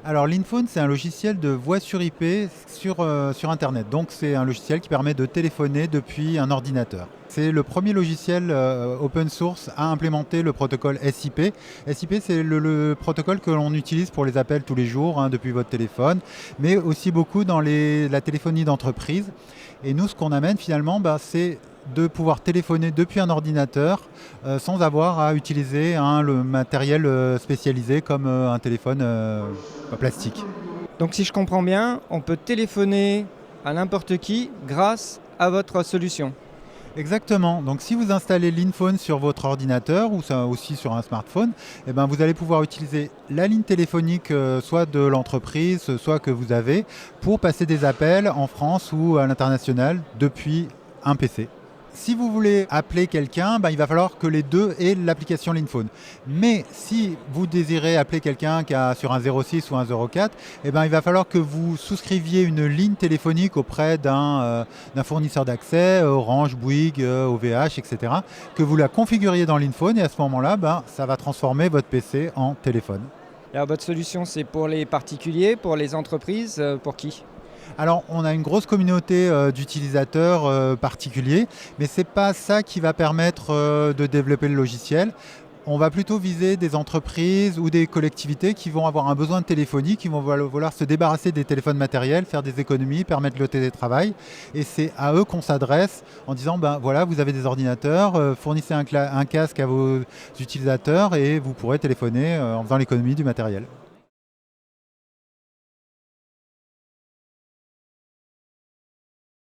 Alors l'Inphone, c'est un logiciel de voix sur IP sur Internet. Donc c'est un logiciel qui permet de téléphoner depuis un ordinateur. C'est le premier logiciel open source à implémenter le protocole SIP. SIP, c'est le protocole que l'on utilise pour les appels tous les jours, hein, depuis votre téléphone, mais aussi beaucoup dans la téléphonie d'entreprise. Et nous, ce qu'on amène finalement, c'est de pouvoir téléphoner depuis un ordinateur sans avoir à utiliser le matériel spécialisé comme un téléphone plastique. Donc si je comprends bien, on peut téléphoner à n'importe qui grâce à votre solution. Exactement. Donc si vous installez l'Inphone sur votre ordinateur ou ça aussi sur un smartphone, vous allez pouvoir utiliser la ligne téléphonique soit de l'entreprise, soit que vous avez, pour passer des appels en France ou à l'international depuis un PC. Si vous voulez appeler quelqu'un, il va falloir que les deux aient l'application Linphone. Mais si vous désirez appeler quelqu'un qui a sur un 06 ou un 04, il va falloir que vous souscriviez une ligne téléphonique auprès d'un fournisseur d'accès, Orange, Bouygues, OVH, etc. Que vous la configuriez dans Linphone et à ce moment-là, ça va transformer votre PC en téléphone. Alors votre solution, c'est pour les particuliers, pour les entreprises, pour qui ? Alors, on a une grosse communauté d'utilisateurs particuliers, mais ce n'est pas ça qui va permettre de développer le logiciel. On va plutôt viser des entreprises ou des collectivités qui vont avoir un besoin de téléphonie, qui vont vouloir se débarrasser des téléphones matériels, faire des économies, permettre le télétravail. Et c'est à eux qu'on s'adresse en disant, voilà, vous avez des ordinateurs, fournissez un casque à vos utilisateurs et vous pourrez téléphoner en faisant l'économie du matériel.